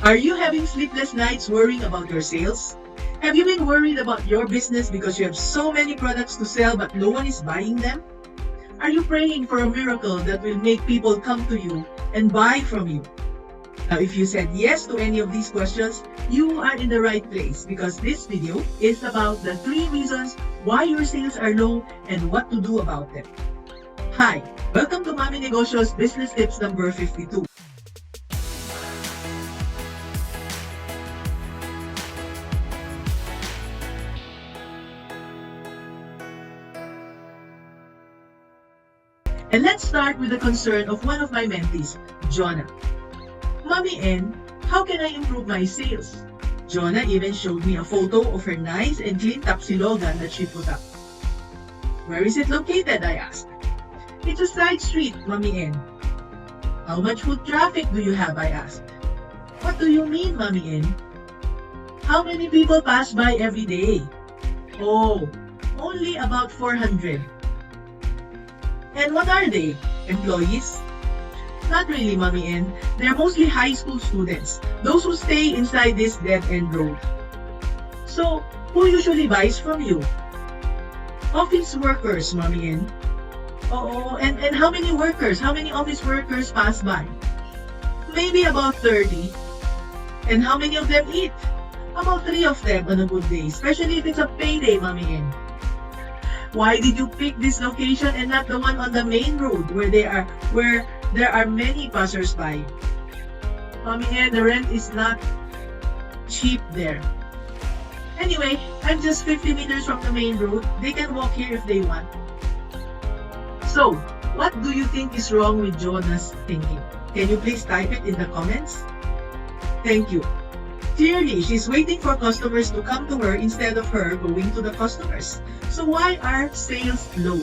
Are you having sleepless nights worrying about your sales? Have you been worried about your business because you have so many products to sell but no one is buying them? Are you praying for a miracle that will make people come to you and buy from you? Now, if you said yes to any of these questions, you are in the right place because this video is about the 3 reasons why your sales are low and what to do about them. Hi, welcome to Mami Negosyo's Business Tips number 52. And let's start with the concern of one of my mentees, Jonah. Mommy N, how can I improve my sales? Jonah even showed me a photo of her nice and clean tapsilogan that she put up. Where is it located, I asked. It's a side street, Mommy N. How much foot traffic do you have, I asked. What do you mean, Mommy N? How many people pass by every day? Oh, only about 400. And what are they? Employees? Not really, Mommy N. They're mostly high school students, those who stay inside this dead-end road. So, who usually buys from you? Office workers, Mommy N. Oh, and how many workers? How many office workers pass by? Maybe about 30. And how many of them eat? About 3 of them on a good day, especially if it's a payday, Mommy N. Why did you pick this location and not the one on the main road where there are many passers-by? Mommy N, the rent is not cheap there. Anyway, I'm just 50 meters from the main road. They can walk here if they want. So, what do you think is wrong with Jonah's thinking? Can you please type it in the comments? Thank you. Clearly, she's waiting for customers to come to her instead of her going to the customers. So why are sales low?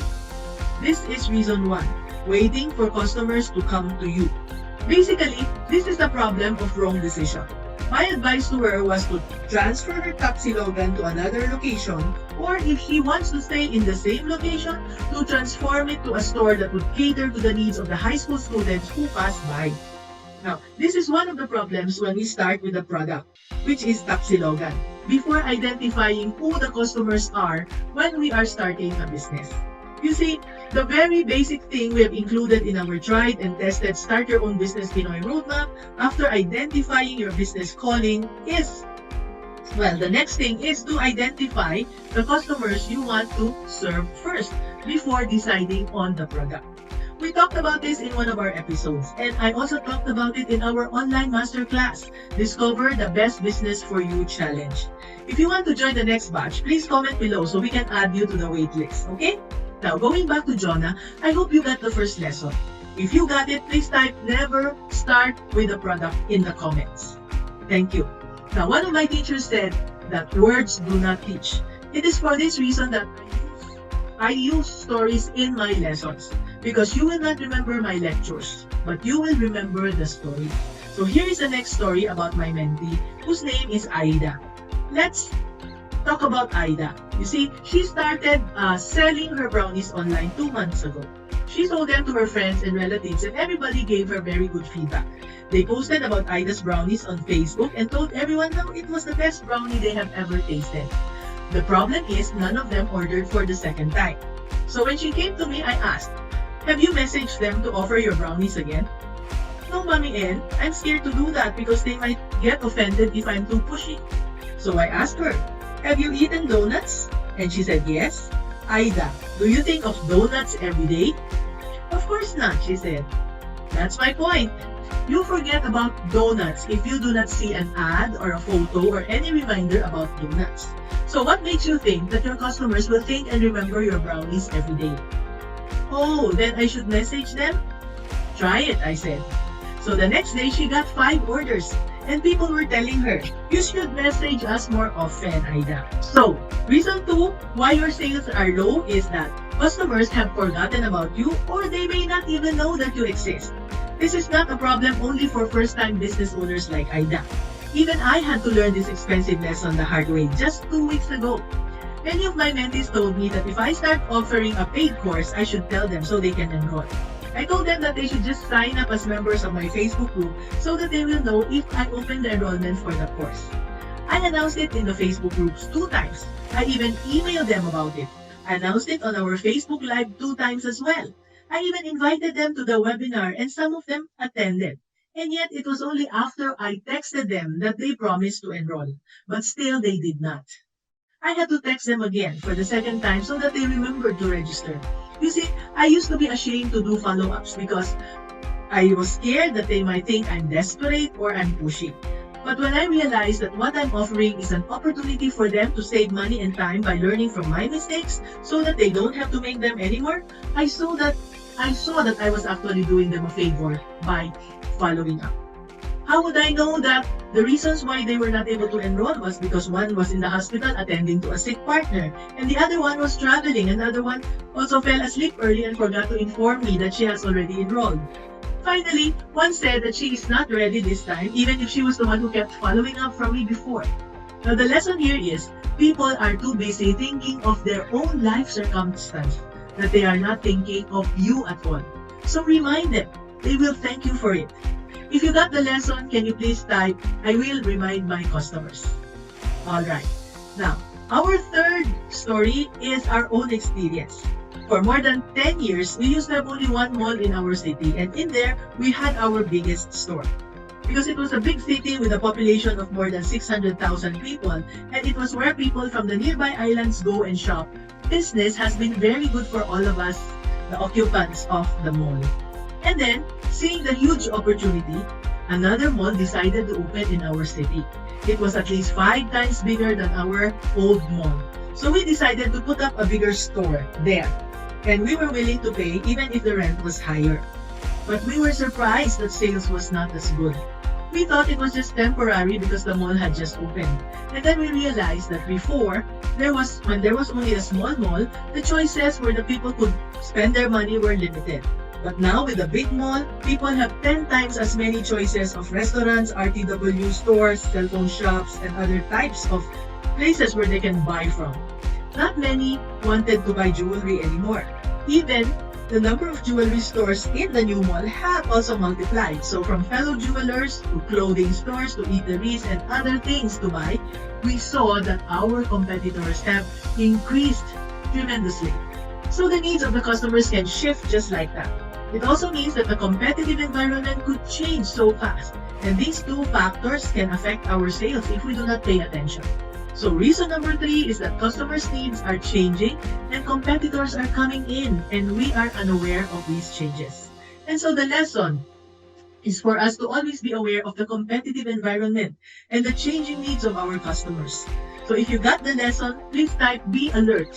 This is reason 1, waiting for customers to come to you. Basically, this is the problem of wrong decision. My advice to her was to transfer her tapsilogan to another location, or if she wants to stay in the same location, to transform it to a store that would cater to the needs of the high school students who pass by. Now, this is one of the problems when we start with the product, which is tapsilogan, before identifying who the customers are when we are starting a business. You see, the very basic thing we have included in our tried and tested Start Your Own Business Pinoy roadmap after identifying your business calling is, well, the next thing is to identify the customers you want to serve first before deciding on the product. We talked about this in one of our episodes, and I also talked about it in our online masterclass, Discover the Best Business for You Challenge. If you want to join the next batch, please comment below so we can add you to the waitlist, okay? Now, going back to Jonah, I hope you got the first lesson. If you got it, please type never start with a product in the comments. Thank you. Now, one of my teachers said that words do not teach. It is for this reason that I use stories in my lessons. Because you will not remember my lectures, but you will remember the story. So here is the next story about my mentee, whose name is Aida. Let's talk about Aida. You see, she started selling her brownies online 2 months ago. She sold them to her friends and relatives, and everybody gave her very good feedback. They posted about Aida's brownies on Facebook and told everyone how it was the best brownie they have ever tasted. The problem is none of them ordered for the second time. So when she came to me, I asked, have you messaged them to offer your brownies again? No, Mommy N, I'm scared to do that because they might get offended if I'm too pushy. So I asked her, have you eaten donuts? And she said yes. Aida, do you think of donuts every day? Of course not, she said. That's my point. You forget about donuts if you do not see an ad or a photo or any reminder about donuts. So what makes you think that your customers will think and remember your brownies every day? Oh, then I should message them? Try it, I said. So the next day, she got 5 orders. And people were telling her, you should message us more often, Aida. So, reason 2 why your sales are low is that customers have forgotten about you or they may not even know that you exist. This is not a problem only for first-time business owners like Aida. Even I had to learn this expensive lesson the hard way just 2 weeks ago. Many of my mentees told me that if I start offering a paid course, I should tell them so they can enroll. I told them that they should just sign up as members of my Facebook group so that they will know if I open the enrollment for the course. I announced it in the Facebook groups 2 times. I even emailed them about it. I announced it on our Facebook Live 2 times as well. I even invited them to the webinar and some of them attended. And yet it was only after I texted them that they promised to enroll. But still they did not. I had to text them again for the second time so that they remembered to register. You see, I used to be ashamed to do follow-ups because I was scared that they might think I'm desperate or I'm pushy. But when I realized that what I'm offering is an opportunity for them to save money and time by learning from my mistakes so that they don't have to make them anymore, I saw that I was actually doing them a favor by following up. How would I know that the reasons why they were not able to enroll was because one was in the hospital attending to a sick partner, and the other one was traveling, and the other one also fell asleep early and forgot to inform me that she has already enrolled. Finally, one said that she is not ready this time, even if she was the one who kept following up from me before. Now the lesson here is, people are too busy thinking of their own life circumstance that they are not thinking of you at all. So remind them, they will thank you for it. If you got the lesson, can you please type, I will remind my customers. Alright, now, our third story is our own experience. For more than 10 years, we used to have only one mall in our city, and in there, we had our biggest store. Because it was a big city with a population of more than 600,000 people, and it was where people from the nearby islands go and shop, business has been very good for all of us, the occupants of the mall. And then, seeing the huge opportunity, another mall decided to open in our city. It was at least 5 times bigger than our old mall. So we decided to put up a bigger store there. And we were willing to pay even if the rent was higher. But we were surprised that sales was not as good. We thought it was just temporary because the mall had just opened. And then we realized that before, when there was only a small mall, the choices where the people could spend their money were limited. But now with a big mall, people have 10 times as many choices of restaurants, RTW stores, cell phone shops, and other types of places where they can buy from. Not many wanted to buy jewelry anymore. Even the number of jewelry stores in the new mall have also multiplied. So from fellow jewelers to clothing stores to eateries and other things to buy, we saw that our competitors have increased tremendously. So the needs of the customers can shift just like that. It also means that the competitive environment could change so fast. And these two factors can affect our sales if we do not pay attention. So reason number 3 is that customers' needs are changing and competitors are coming in and we are unaware of these changes. And so the lesson is for us to always be aware of the competitive environment and the changing needs of our customers. So if you got the lesson, please type be alert.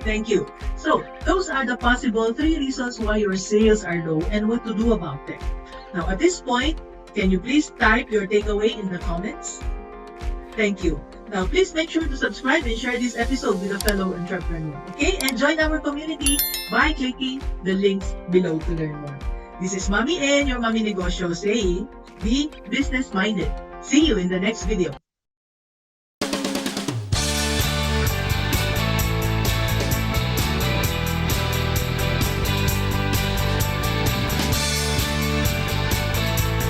Thank you. So those are the possible 3 reasons why your sales are low and what to do about them. Now at this point, can you please type your takeaway in the comments? Thank you. Now, please make sure to subscribe and share this episode with a fellow entrepreneur. Okay? And join our community by clicking the links below to learn more. This is Mommy N, your Mommy Negosyo, saying, be business-minded. See you in the next video.